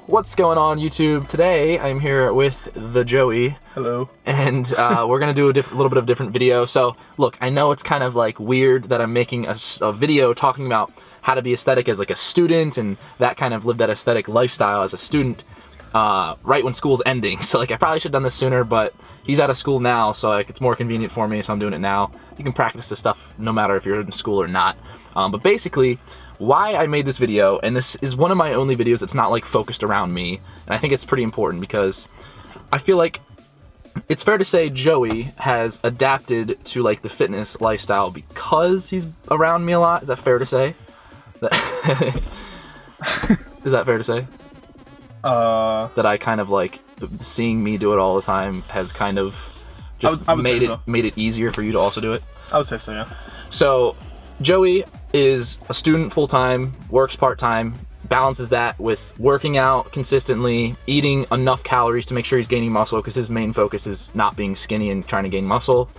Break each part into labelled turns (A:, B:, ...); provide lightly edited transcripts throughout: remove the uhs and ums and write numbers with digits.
A: What's going on, YouTube? Today I'm here with the Joey.
B: Hello.
A: And we're gonna do a little bit of different video. So look, I know it's kind of like weird that I'm making a video talking about how to be aesthetic as like a student and that kind of live that aesthetic lifestyle as a student right when school's ending. So like I probably should have done this sooner, but he's out of school now, so like it's more convenient for me, so I'm doing it now. You can practice this stuff no matter if you're in school or not. But basically, why I made this video, and this is one of my only videos that's not like focused around me, and I think it's pretty important because I feel like it's fair to say Joey has adapted to like the fitness lifestyle because he's around me a lot. Is that fair to say? Is that fair to say? That I kind of like seeing me do it all the time has kind of just
B: I would say so.
A: made it easier for you to also do it.
B: I would say so, yeah.
A: So Joey is a student full-time, works part-time, balances that with working out consistently, eating enough calories to make sure he's gaining muscle because his main focus is not being skinny and trying to gain muscle,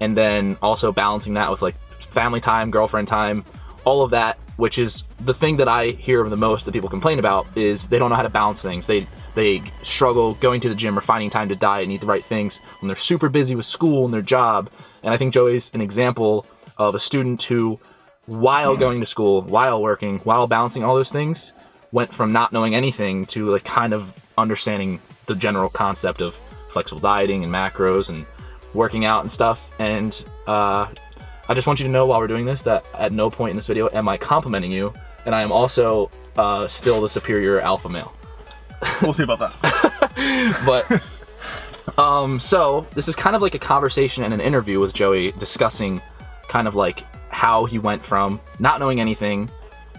A: and then also balancing that with like family time, girlfriend time, all of that, which is the thing that I hear the most that people complain about is they don't know how to balance things. They struggle going to the gym or finding time to diet and eat the right things when they're super busy with school and their job. And I think Joey's an example of a student who, while going to school, while working, while balancing all those things, went from not knowing anything to like kind of understanding the general concept of flexible dieting and macros and working out and stuff. And I just want you to know while we're doing this that at no point in this video am I complimenting you, and I am also still the superior alpha male.
B: We'll see about that.
A: But so this is kind of like a conversation and an interview with Joey discussing kind of like how he went from not knowing anything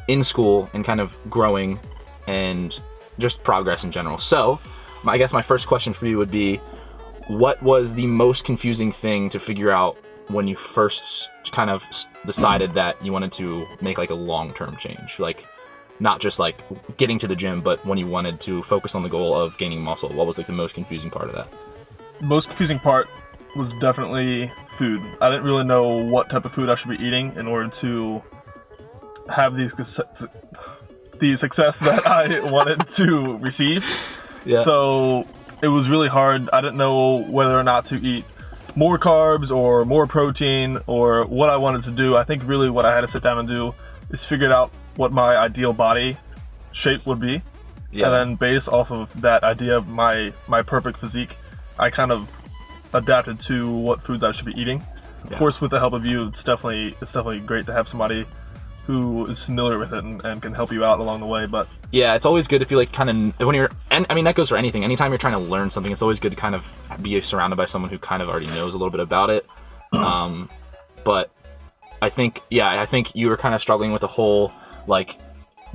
A: in school and kind of growing and just progress in general. So I guess my first question for you would be, what was the most confusing thing to figure out when you first kind of decided that you wanted to make like a long-term change? Like not just like getting to the gym, but when you wanted to focus on the goal of gaining muscle, what was like the most confusing part of that?
B: The most confusing part was definitely food. I didn't really know what type of food I should be eating in order to have the success that I wanted to receive.
A: Yeah.
B: So it was really hard. I didn't know whether or not to eat more carbs or more protein or what I wanted to do. I think really what I had to sit down and do is figure out what my ideal body shape would be. Yeah. And then based off of that idea of my perfect physique, I kind of adapted to what foods I should be eating. Of course, with the help of you, it's definitely great to have somebody who is familiar with it and can help you out along the way. But
A: yeah, it's always good if you like kind of when you're, and I mean that goes for anything. Anytime you're trying to learn something, it's always good to kind of be surrounded by someone who kind of already knows a little bit about it. But I think you were kind of struggling with the whole like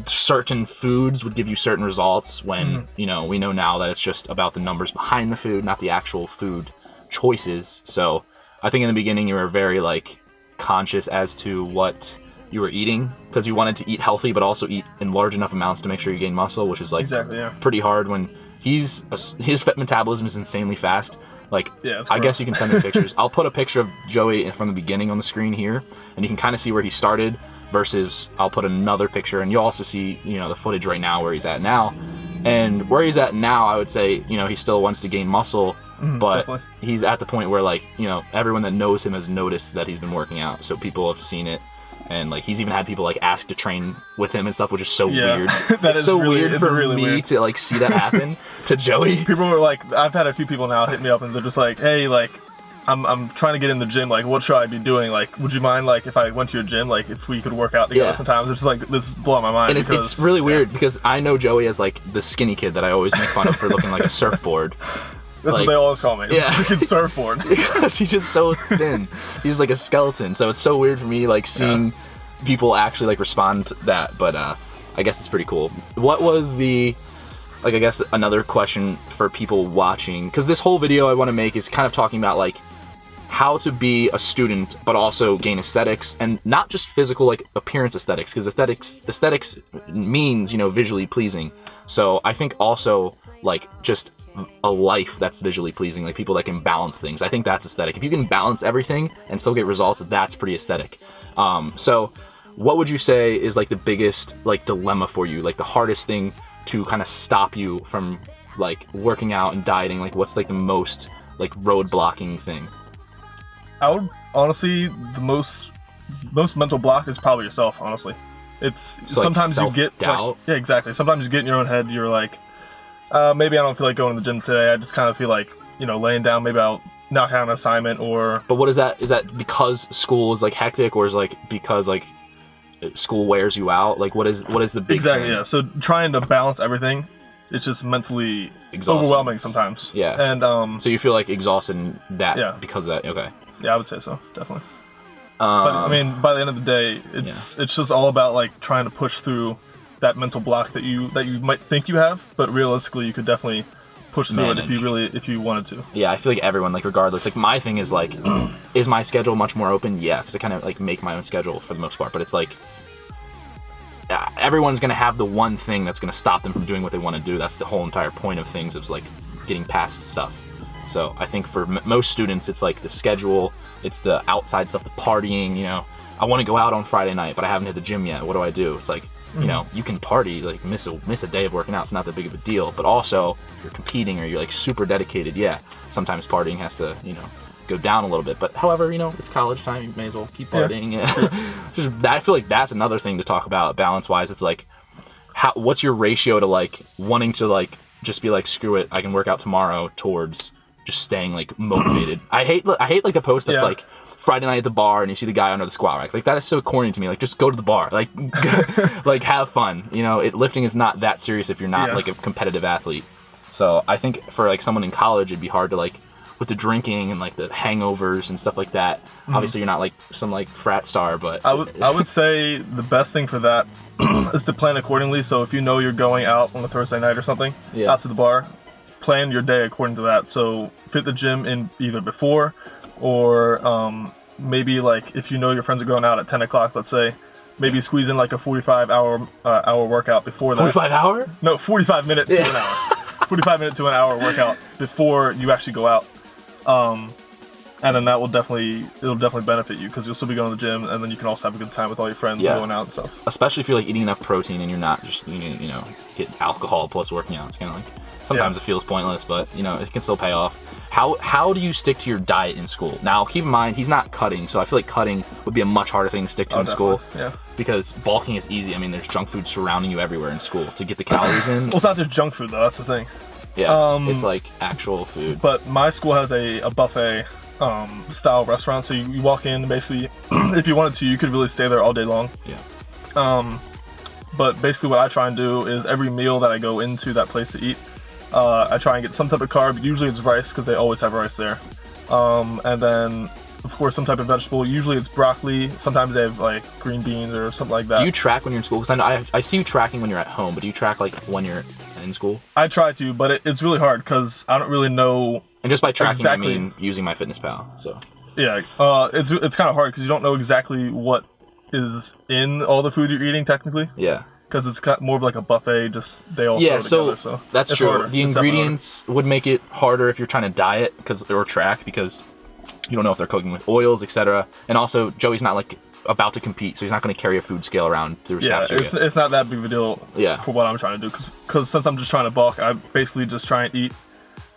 A: certain foods would give you certain results when you know we know now that it's just about the numbers behind the food, not the actual food choices. So I think in the beginning you were very like conscious as to what you were eating because you wanted to eat healthy but also eat in large enough amounts to make sure you gain muscle, which is like pretty hard when his metabolism is insanely fast. Like I guess you can send me pictures. I'll put a picture of Joey from the beginning on the screen here and you can kind of see where he started versus I'll put another picture and you'll also see, you know, the footage right now where he's at now. And where he's at now, I would say, you know, he still wants to gain muscle, but definitely. He's at the point where like, you know, everyone that knows him has noticed that he's been working out. So people have seen it. And like he's even had people like ask to train with him and stuff, which is so weird.
B: That is
A: so
B: really,
A: weird for
B: really
A: me
B: weird.
A: to like see that happen to Joey.
B: People are like, I've had a few people now hit me up and they're just like, hey, like I'm trying to get in the gym, like what should I be doing? Like would you mind like if I went to your gym, like if we could work out together sometimes? It's just like this is blowing my mind.
A: And it's really weird because I know Joey as like the skinny kid that I always make fun of for looking like a surfboard.
B: That's like, what they always call me. It's a freaking surfboard.
A: Because he's just so thin. He's like a skeleton. So it's so weird for me like seeing people actually like respond to that. But I guess it's pretty cool. What was the, like I guess another question for people watching, because this whole video I want to make is kind of talking about like how to be a student but also gain aesthetics, and not just physical like appearance aesthetics, because aesthetics means, you know, visually pleasing. So I think also like just a life that's visually pleasing, like people that can balance things. I think that's aesthetic. If you can balance everything and still get results, that's pretty aesthetic. So what would you say is like the biggest like dilemma for you, like the hardest thing to kind of stop you from like working out and dieting? Like what's like the most like road blocking thing?
B: I would honestly, the most mental block is probably yourself, honestly. It's
A: So, like,
B: sometimes you get
A: self-doubt?
B: yeah, exactly. Sometimes you get in your own head, you're like, maybe I don't feel like going to the gym today. I just kind of feel like, laying down, maybe I'll knock out an assignment. Or
A: But what is that? Is that because school is like hectic, or is like because like school wears you out? Like what is the big
B: exactly,
A: thing?
B: yeah. So trying to balance everything, it's just mentally
A: Exhausting.
B: overwhelming sometimes.
A: Yeah.
B: And
A: So you feel like exhausted in that
B: Yeah.
A: because of that? Okay.
B: yeah, I would say so, definitely. But I mean, by the end of the day, it's just all about like trying to push through that mental block that you might think you have, but realistically, you could definitely push through it if you wanted to.
A: Yeah, I feel like everyone, like regardless, like my thing is like, is my schedule much more open? Yeah, because I kind of like make my own schedule for the most part, but it's like everyone's gonna have the one thing that's gonna stop them from doing what they want to do. That's the whole entire point of things, of like getting past stuff. So I think for most students, it's like the schedule, it's the outside stuff, the partying. I want to go out on Friday night, but I haven't hit the gym yet. What do I do? It's like, you can party, like miss a day of working out. It's not that big of a deal. But also, if you're competing or you're like super dedicated, yeah, sometimes partying has to, go down a little bit. But however, it's college time. You may as well keep partying. Yeah. I feel like that's another thing to talk about balance-wise. It's like, what's your ratio to like wanting to like just be like, screw it, I can work out tomorrow, towards just staying like motivated. I hate like the post that's like Friday night at the bar and you see the guy under the squat rack. Like that is so corny to me. Like just go to the bar. Like like have fun. Lifting is not that serious if you're not like a competitive athlete. So I think for like someone in college, it'd be hard to like, with the drinking and like the hangovers and stuff like that. Obviously you're not like some like frat star, but
B: I would say the best thing for that is to plan accordingly. So if you're going out on a Thursday night or something, out to the bar, plan your day according to that. So fit the gym in either before, or maybe like if your friends are going out at 10 o'clock, let's say, maybe squeeze in like a 45 hour workout before that.
A: 45 hour?
B: No, 45 minute to an hour. 45 minute to an hour workout before you actually go out. And then it'll definitely benefit you, because you'll still be going to the gym, and then you can also have a good time with all your friends going out and stuff.
A: Especially if you're like eating enough protein and you're not just get alcohol plus working out. It's kind of like sometimes it feels pointless, but it can still pay off. How do you stick to your diet in school? Now keep in mind he's not cutting, so I feel like cutting would be a much harder thing to stick to in school.
B: Yeah.
A: Because bulking is easy. I mean, there's junk food surrounding you everywhere in school to get the calories in.
B: Well, it's not just junk food though. That's the thing.
A: Yeah, it's like actual food.
B: But my school has a buffet style restaurant, so you walk in, basically, if you wanted to, you could really stay there all day long.
A: Yeah.
B: But basically what I try and do is every meal that I go into that place to eat, I try and get some type of carb. Usually it's rice, because they always have rice there. And then, of course, some type of vegetable. Usually it's broccoli. Sometimes they have like green beans or something like that.
A: Do you track when you're in school? Because I see you tracking when you're at home, but do you track like when you're in school?
B: I try to, but it's really hard because I don't really know.
A: And just by tracking,
B: exactly.
A: I mean using MyFitnessPal. So
B: yeah, it's kind of hard because you don't know exactly what is in all the food you're eating technically.
A: Yeah.
B: Because it's more of like a buffet, just they all throw together. So
A: that's true.
B: Harder.
A: The ingredients would make it harder if you're trying to diet or track, because you don't know if they're cooking with oils, etc. And also, Joey's not like about to compete, so he's not going to carry a food scale around through his cafeteria.
B: It's not that big of a deal for what I'm trying to do. Because since I'm just trying to bulk, I basically just try and eat,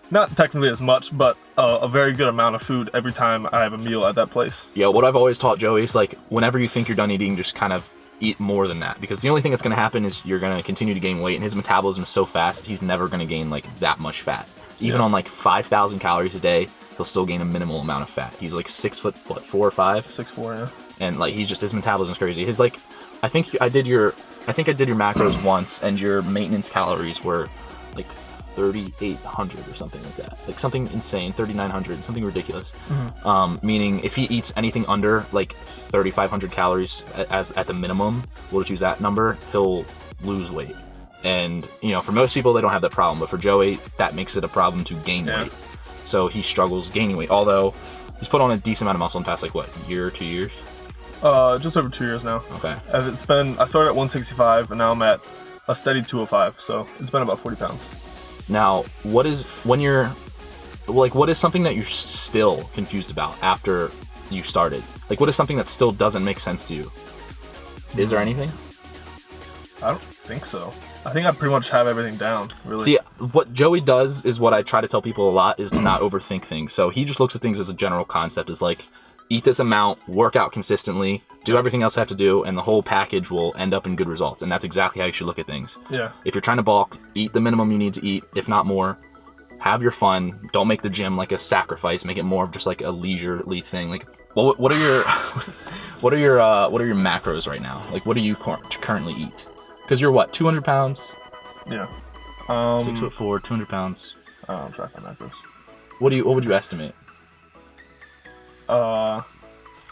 B: not technically as much, but a very good amount of food every time I have a meal at that place.
A: Yeah, what I've always taught Joey is like, whenever you think you're done eating, just kind of eat more than that, because the only thing that's going to happen is you're going to continue to gain weight, and his metabolism is so fast, he's never going to gain like that much fat. Even on like 5,000 calories a day, he'll still gain a minimal amount of fat. He's like 6 foot, what, 4 or 5?
B: 6'4", yeah.
A: And like his metabolism's crazy. His like, I think I did your macros once, and your maintenance calories were like 3,800 or something like that. Like something insane, 3,900, something ridiculous. Mm-hmm. Meaning if he eats anything under like 3,500 calories as at the minimum, we'll just use that number, he'll lose weight. And for most people they don't have that problem, but for Joey that makes it a problem to gain weight. So he struggles gaining weight, although he's put on a decent amount of muscle in the past like what, year or 2 years?
B: Just over 2 years now.
A: Okay.
B: I started at 165 and now I'm at a steady 205, so it's been about 40 pounds.
A: Now, what is something that you're still confused about after you started? Like, what is something that still doesn't make sense to you? Is there anything?
B: think so. I think I pretty much have everything down, really.
A: See, what Joey does is what I try to tell people a lot, is to not overthink things. So he just looks at things as a general concept, is like, eat this amount, work out consistently, do everything else I have to do, and the whole package will end up in good results. And that's exactly how you should look at things.
B: Yeah.
A: If you're trying to bulk, eat the minimum you need to eat, if not more. Have your fun. Don't make the gym like a sacrifice. Make it more of just like a leisurely thing. Like, what are your what are your macros right now? Like, what do you currently eat? Because you're what, 200 pounds?
B: Yeah.
A: 6'4", 200 pounds.
B: I don't track my macros.
A: What would you estimate?
B: I'll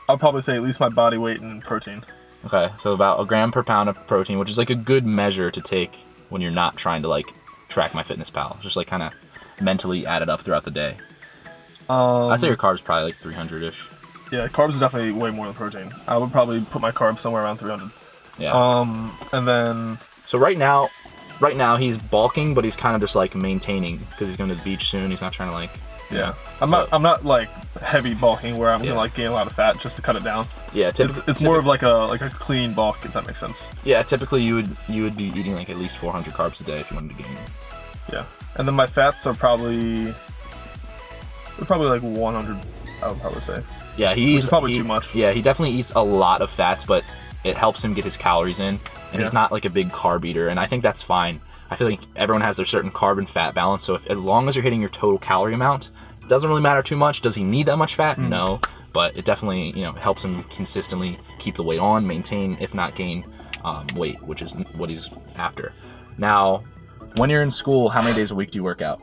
B: probably say at least my body weight and protein.
A: Okay, so about 1 gram per pound of protein, which is like a good measure to take when you're not trying to like track MyFitnessPal. Just like kind of mentally add it up throughout the day. I'd say your carbs probably like 300-ish.
B: Yeah, carbs is definitely way more than protein. I would probably put my carbs somewhere around 300.
A: Yeah.
B: And then...
A: So right now he's bulking, but he's kind of just like maintaining because he's going to the beach soon. He's not trying to like...
B: Yeah. I'm not like heavy bulking where I'm gonna like gain a lot of fat just to cut it down.
A: Yeah,
B: it's more of like a clean bulk, if that makes sense.
A: Yeah, typically you would be eating like at least 400 carbs a day if you wanted to gain.
B: Yeah. And then my fats are probably like 100, I would probably say.
A: Yeah,
B: which is probably too much.
A: Yeah, he definitely eats a lot of fats, but it helps him get his calories in, and he's not like a big carb eater, and I think that's fine. I feel like everyone has their certain carb and fat balance, so as long as you're hitting your total calorie amount, it doesn't really matter too much. Does he need that much fat? No, but it definitely helps him consistently keep the weight on, maintain, if not gain weight, which is what he's after. Now, when you're in school, how many days a week do you work out?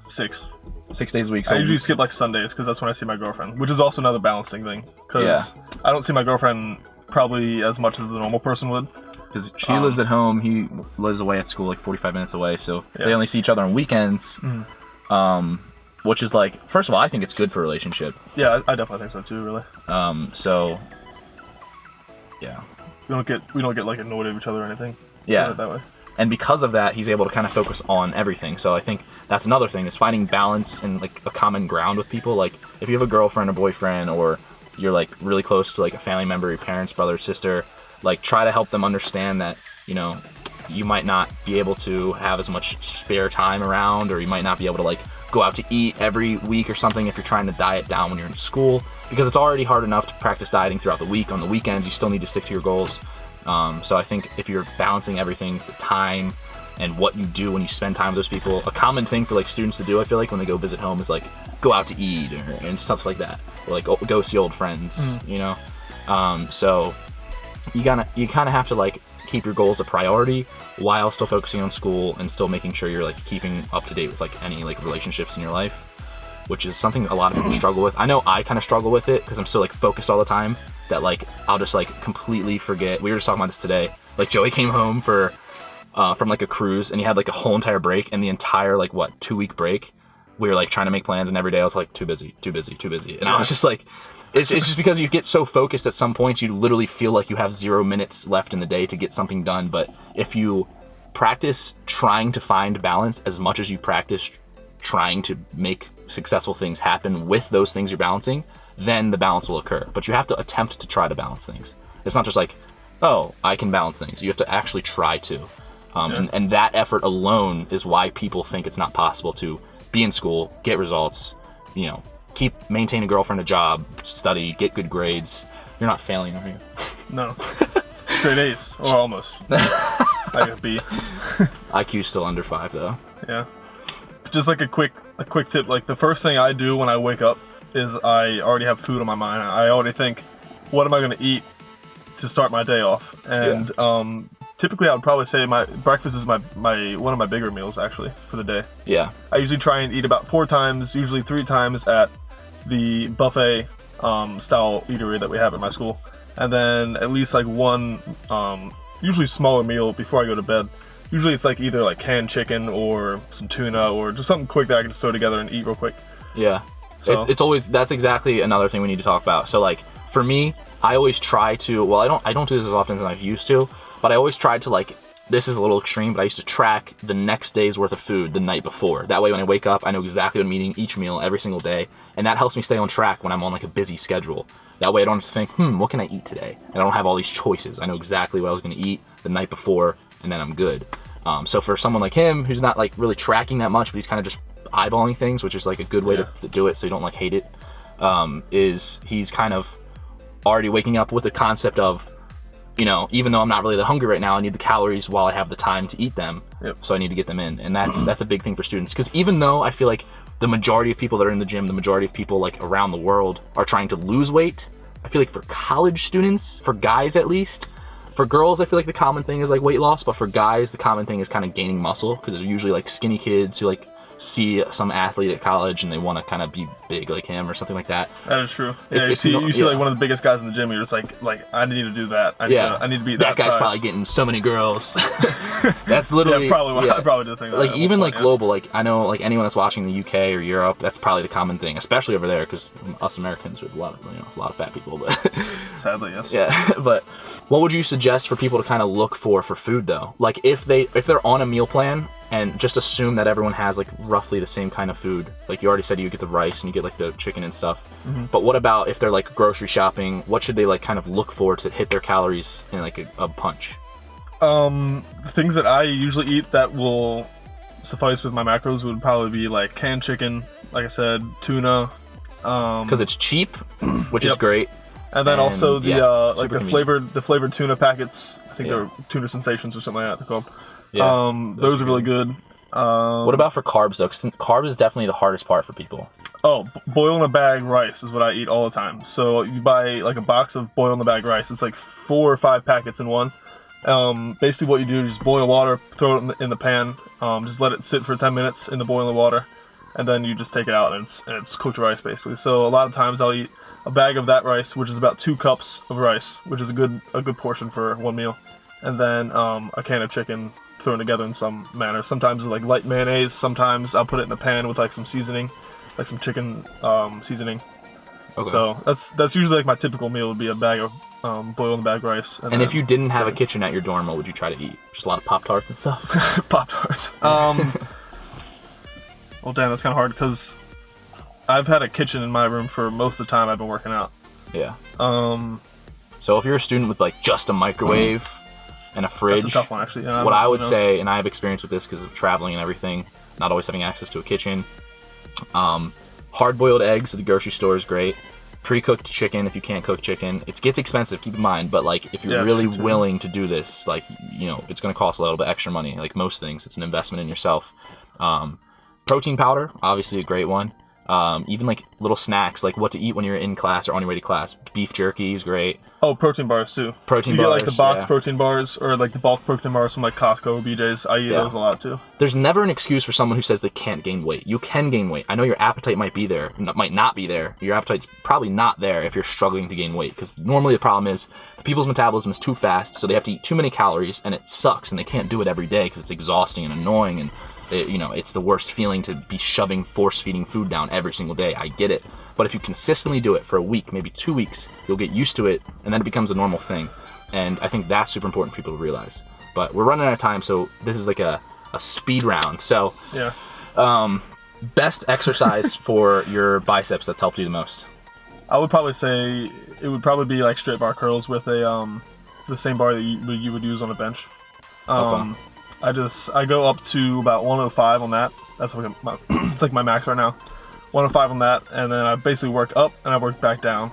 B: 6.
A: 6 days a week. So
B: I usually skip like Sundays because that's when I see my girlfriend, which is also another balancing thing. Because I don't see my girlfriend probably as much as the normal person would.
A: Because she lives at home, he lives away at school, like 45 minutes away, so they only see each other on weekends. Which is like, first of all, I think it's good for a relationship.
B: Yeah, I definitely think so too, really.
A: So yeah,
B: we don't get like annoyed at each other or anything.
A: Yeah,
B: that way.
A: And because of that, he's able to kind of focus on everything. So I think that's another thing, is finding balance and like a common ground with people. Like if you have a girlfriend or boyfriend, or you're like really close to like a family member, your parents, brother, sister, like try to help them understand that, you might not be able to have as much spare time around, or you might not be able to like go out to eat every week or something if you're trying to diet down when you're in school, because it's already hard enough to practice dieting throughout the week. On the weekends, you still need to stick to your goals. So I think if you're balancing everything, the time and what you do when you spend time with those people, a common thing for like students to do, I feel like, when they go visit home is like go out to eat and stuff like that, or like go see old friends, so you kind of have to like keep your goals a priority while still focusing on school and still making sure you're like keeping up to date with like any like relationships in your life, which is something a lot of people struggle with. I know I kind of struggle with it because I'm so like focused all the time that like I'll just like completely forget. We were just talking about this today. Like Joey came home from like a cruise, and he had like a whole entire break, and the entire like 2-week break we were like trying to make plans, and every day I was like too busy, and I was just like, it's just because you get so focused at some points, you literally feel like you have 0 minutes left in the day to get something done. But if you practice trying to find balance as much as you practice trying to make successful things happen with those things you're balancing, then the balance will occur. But you have to attempt to try to balance things. It's not just like, oh, I can balance things. You have to actually try to. And that effort alone is why people think it's not possible to be in school, get results, maintain a girlfriend, a job, study, get good grades. You're not failing, are you?
B: No. Straight A's, or almost. I got a B.
A: IQ's still under 5 though.
B: Yeah. Just like a quick tip, like the first thing I do when I wake up is I already have food on my mind. I already think, what am I going to eat to start my day off? And typically I would probably say my breakfast is my one of my bigger meals actually for the day. Yeah. I usually try and eat about 4 times, usually 3 times at the buffet style eatery that we have at my school. And then at least like one usually smaller meal before I go to bed. Usually it's like either like canned chicken or some tuna or just something quick that I can just throw together and eat real quick. Yeah. So it's always, that's exactly another thing we need to talk about. So like for me, I always try to, well, I don't do this as often as I used to, but I always tried to like, this is a little extreme, but I used to track the next day's worth of food the night before. That way when I wake up, I know exactly what I'm eating each meal every single day. And that helps me stay on track when I'm on like a busy schedule. That way I don't have to think, what can I eat today? And I don't have all these choices. I know exactly what I was going to eat
A: the night before, and then I'm good. So for someone like him who's not like really tracking that much, but he's kind of just eyeballing things, which is like a good way to do it so you don't like hate it, is he's kind of already waking up with the concept of, you know, even though I'm not really that hungry right now, I need the calories while I have the time to eat them. So I need to get them in. And that's a big thing for students, because even though I feel like the majority of people that are in the gym, the majority of people like around the world are trying to lose weight, I feel like for college students, for guys at least, for girls I feel like the common thing is like weight loss, but for guys the common thing is kind of gaining muscle, because they're usually like skinny kids who like see some athlete at college and they want to kind of be big like him or something like that.
B: That is true. Yeah, you see like one of the biggest guys in the gym, you're just like I need to do that. I need to be that
A: guy's
B: size.
A: Probably getting so many girls. That's literally
B: probably I probably did think that.
A: Like even like global, like I know like anyone that's watching the UK or Europe, that's probably the common thing, especially over there, because us Americans we have a lot of fat people, but
B: sadly, yes.
A: Yeah, but what would you suggest for people to kind of look for food though? Like if they're on a meal plan, and just assume that everyone has like roughly the same kind of food. Like you already said, you get the rice and you get like the chicken and stuff. But what about if they're like grocery shopping? What should they like kind of look for to hit their calories in like a punch?
B: Things that I usually eat that will suffice with my macros would probably be like canned chicken, like I said, tuna.
A: Because it's cheap, which is great.
B: And then also the like the flavored tuna packets. I think they're tuna sensations or something like that they're called. Those are really good.
A: What about for carbs though? 'Cause carbs is definitely the hardest part for people.
B: Oh, boil in a bag rice is what I eat all the time. So you buy like a box of boil in a bag rice. It's like 4 or 5 packets in one. Basically what you do is just boil water, throw it in the pan, just let it sit for 10 minutes in the boiling water, and then you just take it out and it's cooked rice basically. So a lot of times I'll eat a bag of that rice, which is about 2 cups of rice, which is a good portion for one meal, and then a can of chicken thrown together in some manner. Sometimes like light mayonnaise, sometimes I'll put it in the pan with like some seasoning, like some chicken seasoning. Okay. So that's usually like my typical meal would be a bag of boiled in the bag rice.
A: And if you didn't have a kitchen at your dorm, what would you try to eat? Just a lot of Pop-Tarts and stuff?
B: Pop-Tarts. Well, damn, that's kind of hard because I've had a kitchen in my room for most of the time I've been working out.
A: Yeah. So if you're a student with like just a microwave and a fridge,
B: that's a tough one actually. Yeah,
A: what I would say, and I have experience with this because of traveling and everything, not always having access to a kitchen. Hard-boiled eggs at the grocery store is great. Pre-cooked chicken, if you can't cook chicken, it gets expensive, keep in mind, but like if you're really willing to do this, like, you know, it's going to cost a little bit extra money. Like most things, it's an investment in yourself. Protein powder, obviously a great one. Even like little snacks, like what to eat when you're in class or on your way to class. Beef jerky is great.
B: Oh, protein bars too.
A: You
B: get like the box protein bars or like the bulk protein bars from like Costco or BJ's. I eat those a lot too.
A: There's never an excuse for someone who says they can't gain weight. You can gain weight. I know your appetite might be there, might not be there. Your appetite's probably not there if you're struggling to gain weight, because normally the problem is people's metabolism is too fast, so they have to eat too many calories, and it sucks, and they can't do it every day because it's exhausting and annoying, and it's the worst feeling to be force-feeding food down every single day. I get it. But if you consistently do it for a week, maybe 2 weeks, you'll get used to it, and then it becomes a normal thing. And I think that's super important for people to realize. But we're running out of time, so this is like a speed round. So, best exercise for your biceps that's helped you the most?
B: I would probably say it would probably be like straight bar curls with the same bar that you would use on a bench. I go up to about 105 on that. That's like it's like my max right now. 105 on that, and then I basically work up and I work back down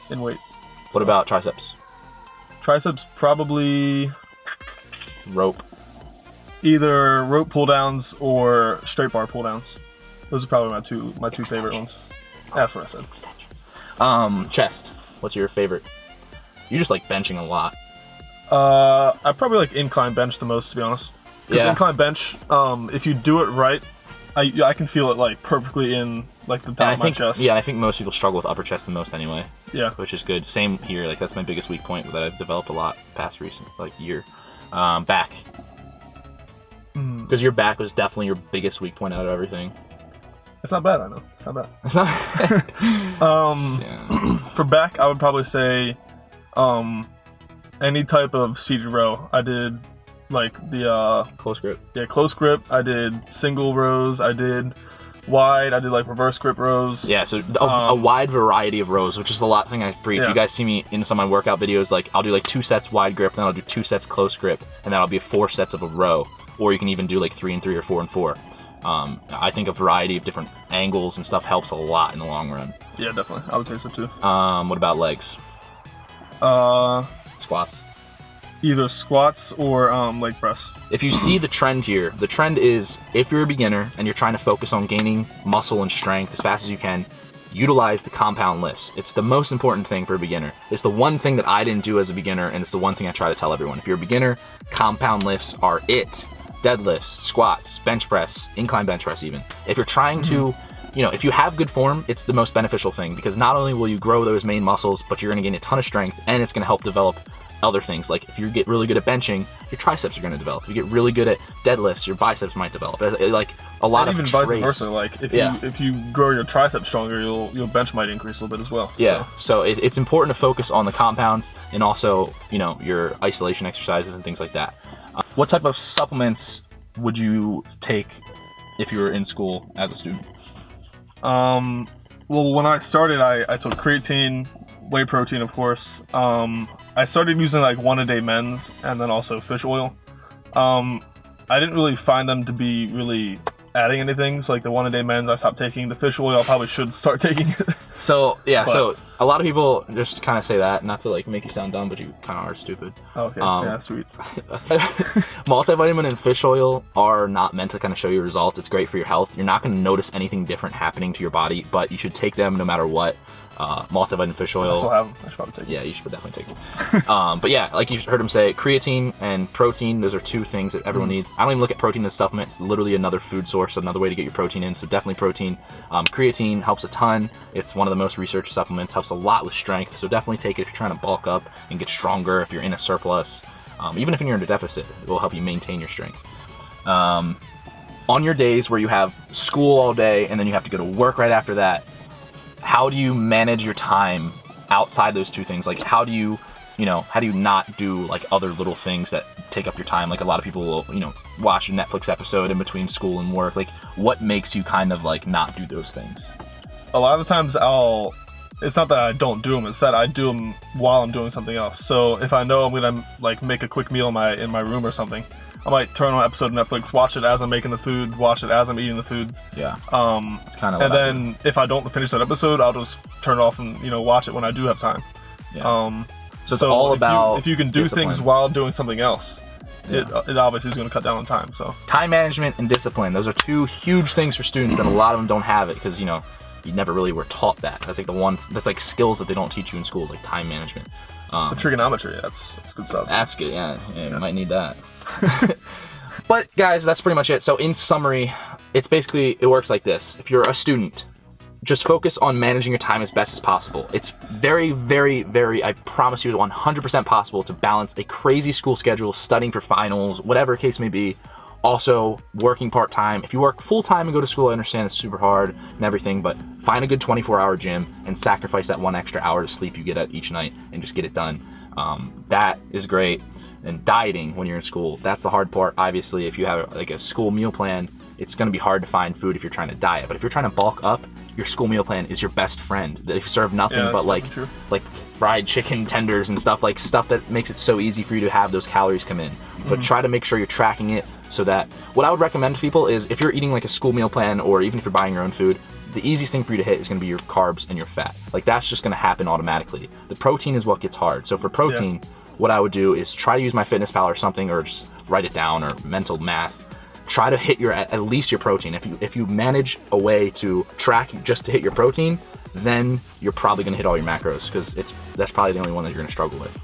B: in weight.
A: What about triceps?
B: Triceps, probably
A: rope.
B: Either rope pull downs or straight bar pull downs. Those are probably my two favorite ones. That's what I said.
A: Extensions. Chest. What's your favorite? You just like benching a lot.
B: I probably like incline bench the most, to be honest. Because incline bench, if you do it right, I can feel it like perfectly in like the top of my chest.
A: Yeah, I think most people struggle with upper chest the most anyway.
B: Yeah.
A: Which is good. Same here. Like that's my biggest weak point that I've developed a lot past recent year. Back. Because your back was definitely your biggest weak point out of everything.
B: It's not bad, I know. It's not bad.
A: It's not.
B: For back, I would probably say any type of seated row. I did like the
A: close grip.
B: Yeah, close grip. I did single rows. I did wide. I did like reverse grip rows.
A: Yeah, so a wide variety of rows, which is a lot thing I preach.
B: Yeah.
A: You guys see me in some of my workout videos, like I'll do like 2 sets wide grip, then I'll do 2 sets close grip, and that'll be 4 sets of a row. Or you can even do like 3 and 3 or 4 and 4. I think a variety of different angles and stuff helps a lot in the long run.
B: Yeah, definitely. I would say so too.
A: What about legs? Squats.
B: Either squats or leg press.
A: If you see the trend here, the trend is if you're a beginner and you're trying to focus on gaining muscle and strength as fast as you can, utilize the compound lifts. It's the most important thing for a beginner. It's the one thing that I didn't do as a beginner, and it's the one thing I try to tell everyone. If you're a beginner, compound lifts are it. Deadlifts, squats, bench press, incline bench press even. If you're trying to, if you have good form, it's the most beneficial thing because not only will you grow those main muscles, but you're gonna gain a ton of strength and it's gonna help develop other things. Like if you get really good at benching, your triceps are gonna develop. If you get really good at deadlifts, your biceps might develop. Like a lot of
B: even
A: trace.
B: vice versa. Like if you grow your triceps stronger, your bench might increase a little bit as well.
A: Yeah. So it's important to focus on the compounds and also your isolation exercises and things like that. What type of supplements would you take if you were in school as a student?
B: Well, when I started, I took creatine, whey protein, of course. I started using like 1-a-day men's and then also fish oil. I didn't really find them to be really adding anything. So like the 1-a-day men's, I stopped taking. The fish oil, I probably should start taking.
A: So yeah, so a lot of people just kind of say that, not to like make you sound dumb, but you kind of are stupid.
B: Okay, yeah, sweet.
A: Multivitamin and fish oil are not meant to kind of show you results. It's great for your health. You're not going to notice anything different happening to your body, but you should take them no matter what. Multivitamin, fish oil.
B: I still have them. I should probably take them.
A: Yeah, you should definitely take them. But yeah, like you heard him say, creatine and protein, those are 2 things that everyone needs. I don't even look at protein as supplement. It's literally another food source, another way to get your protein in. So definitely protein. Creatine helps a ton. It's one of the most researched supplements, helps a lot with strength. So definitely take it if you're trying to bulk up and get stronger, if you're in a surplus. Even if you're in a deficit, it will help you maintain your strength. On your days where you have school all day and then you have to go to work right after that, how do you manage your time outside those 2 things? Like how do you not do like other little things that take up your time? Like a lot of people will, watch a Netflix episode in between school and work. Like what makes you kind of like not do those things?
B: A lot of the times it's not that I don't do them, it's that I do them while I'm doing something else. So if I know I'm gonna like make a quick meal in my room or something, I might turn on an episode of Netflix, watch it as I'm making the food, watch it as I'm eating the food.
A: Yeah. It's kind of.
B: And then if I don't finish that episode, I'll just turn it off and watch it when I do have time.
A: Yeah. So it's all about
B: if you can do
A: discipline.
B: things while doing something else,
A: Yeah.
B: it obviously is going to cut down on time. So
A: time management and discipline, those are 2 huge things for students, and a lot of them don't have it because you never really were taught that. That's like that's like skills that they don't teach you in schools, like time management.
B: The trigonometry, that's good stuff.
A: That's good. Yeah, you might need that. But guys, that's pretty much it. So in summary, it works like this. If you're a student, just focus on managing your time as best as possible. It's very, very, very, I promise you, 100% possible to balance a crazy school schedule, studying for finals, whatever case may be, also working part-time. If you work full-time and go to school, I understand it's super hard and everything, but find a good 24-hour gym and sacrifice that 1 extra hour of sleep you get at each night and just get it done. That is great. And dieting when you're in school, that's the hard part. Obviously, if you have like a school meal plan, it's going to be hard to find food if you're trying to diet. But if you're trying to bulk up, your school meal plan is your best friend. They serve nothing but like fried chicken tenders and stuff that makes it so easy for you to have those calories come in. But try to make sure you're tracking it so that what I would recommend to people is if you're eating like a school meal plan or even if you're buying your own food, the easiest thing for you to hit is going to be your carbs and your fat. Like that's just going to happen automatically. The protein is what gets hard. So for protein, what I would do is try to use MyFitnessPal or something, or just write it down or mental math. Try to hit at least your protein. If you manage a way to track just to hit your protein, then you're probably going to hit all your macros because that's probably the only one that you're going to struggle with.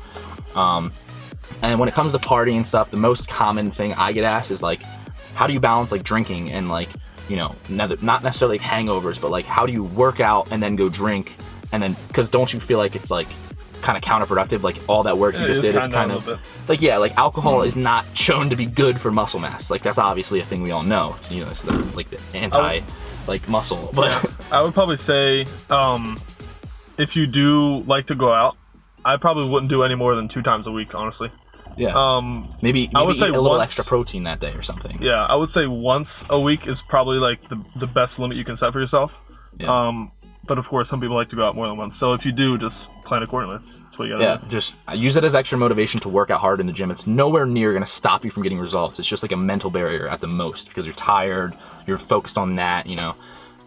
A: And when it comes to partying and stuff, the most common thing I get asked is like, how do you balance like drinking and like, not necessarily like hangovers, but like how do you work out and then go drink and then because don't you feel like it's like kind of counterproductive, like all that work you just did is kind of like alcohol is not shown to be good for muscle mass. Like that's obviously a thing we all know. It's, it's the anti muscle. But
B: I would probably say if you do like to go out, I probably wouldn't do any more than 2 times a week, honestly.
A: Yeah. Maybe
B: I would
A: eat
B: say
A: a little
B: once-
A: extra protein that day or something.
B: Yeah, I would say once a week is probably like the best limit you can set for yourself.
A: Yeah.
B: But of course, some people like to go out more than once. So if you do, just plan accordingly. That's what you gotta do.
A: Just use it as extra motivation to work out hard in the gym. It's nowhere near going to stop you from getting results. It's just like a mental barrier at the most because you're tired, you're focused on that,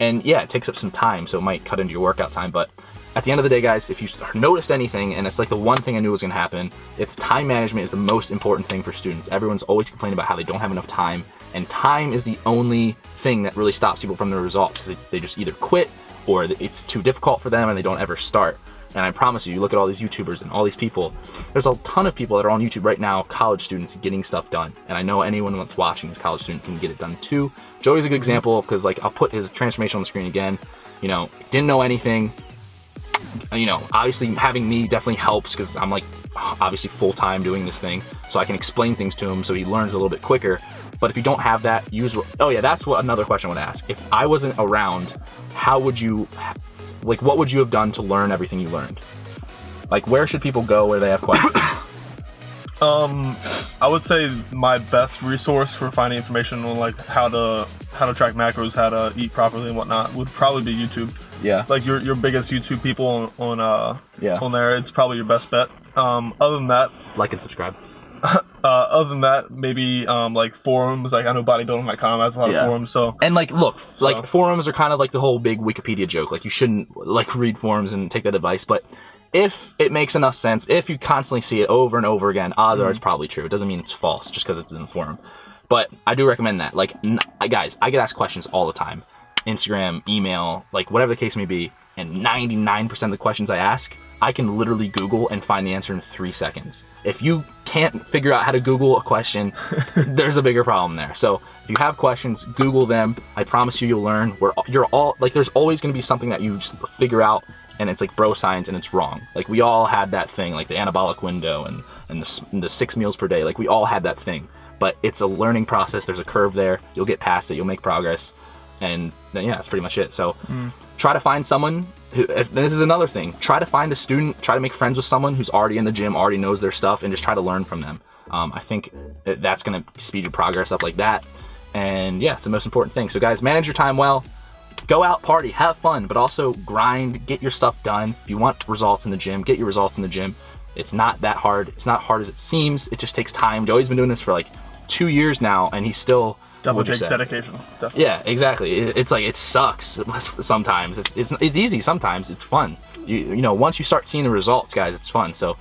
A: And yeah, it takes up some time, so it might cut into your workout time. But at the end of the day, guys, if you noticed anything, and it's like the one thing I knew was going to happen, it's time management is the most important thing for students. Everyone's always complaining about how they don't have enough time, and time is the only thing that really stops people from their results because they just either quit or it's too difficult for them and they don't ever start. And I promise you look at all these YouTubers and all these people, there's a ton of people that are on YouTube right now, college students getting stuff done. And I know anyone that's watching is a college student can get it done too. Joey's a good example because like I'll put his transformation on the screen again. Didn't know anything. Obviously having me definitely helps because I'm like obviously full-time doing this thing. So I can explain things to him so he learns a little bit quicker. But if you don't have that, that's what another question I would ask. If I wasn't around, what would you have done to learn everything you learned? Like, where should people go where they have questions?
B: I would say my best resource for finding information on like how to track macros, how to eat properly and whatnot would probably be YouTube.
A: Yeah.
B: Like your biggest YouTube people on there, it's probably your best bet. Other than that,
A: Like and subscribe.
B: Other than that, maybe like forums. Like I know bodybuilding.com has a lot of forums. So
A: and forums are kind of like the whole big Wikipedia joke. Like you shouldn't like read forums and take that advice. But if it makes enough sense, if you constantly see it over and over again, odds are it's probably true. It doesn't mean it's false just because it's in a forum. But I do recommend that. Like guys, I get asked questions all the time, Instagram, email, like whatever the case may be. And 99% of the questions I ask, I can literally Google and find the answer in 3 seconds. If you can't figure out how to Google a question, there's a bigger problem there. So if you have questions, Google them. I promise you, you'll learn. You're all like, there's always going to be something that you just figure out, and it's like bro science, and it's wrong. Like we all had that thing, like the anabolic window and the 6 meals per day. Like we all had that thing, but it's a learning process. There's a curve there. You'll get past it. You'll make progress, and then that's pretty much it. So. Try to find someone this is another thing. Try to find a student, try to make friends with someone who's already in the gym, already knows their stuff, and just try to learn from them. I think that's going to speed your progress up like that. And yeah, it's the most important thing. So guys, manage your time well. Go out, party, have fun, but also grind, get your stuff done. If you want results in the gym, get your results in the gym. It's not that hard. It's not hard as it seems. It just takes time. Joey's been doing this for like 2 years now, and he's still...
B: Definitely takes dedication. Definitely.
A: Yeah, exactly. It's like, it sucks sometimes. It's easy sometimes. It's fun. You know, once you start seeing the results, guys, it's fun. So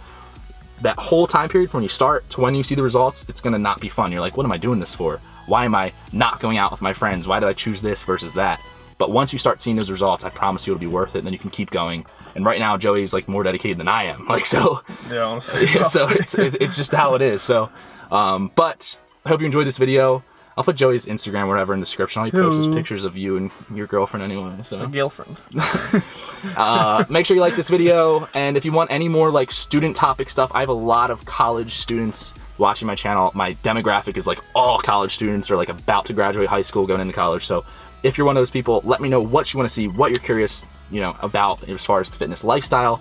A: that whole time period from when you start to when you see the results, it's gonna not be fun. You're like, what am I doing this for? Why am I not going out with my friends? Why did I choose this versus that? But once you start seeing those results, I promise you it'll be worth it, and then you can keep going. And right now, Joey's like more dedicated than I am. Like, so.
B: Yeah, honestly.
A: So it's just how it is. So, but I hope you enjoyed this video. I'll put Joey's Instagram wherever in the description. All he posts is pictures of you and your girlfriend anyway. So.
B: A girlfriend.
A: Make sure you like this video, and if you want any more like student topic stuff, I have a lot of college students watching my channel. My demographic is like all college students or like about to graduate high school, going into college. So if you're one of those people, let me know what you want to see, what you're curious, about as far as the fitness lifestyle.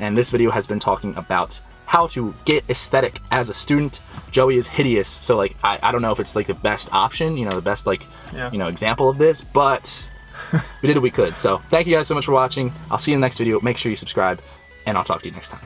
A: And this video has been talking about how to get aesthetic as a student. Joey is hideous, so like I don't know if it's like the best option, the best example of this, but we did what we could. So thank you guys so much for watching. I'll see you in the next video. Make sure you subscribe, and I'll talk to you next time.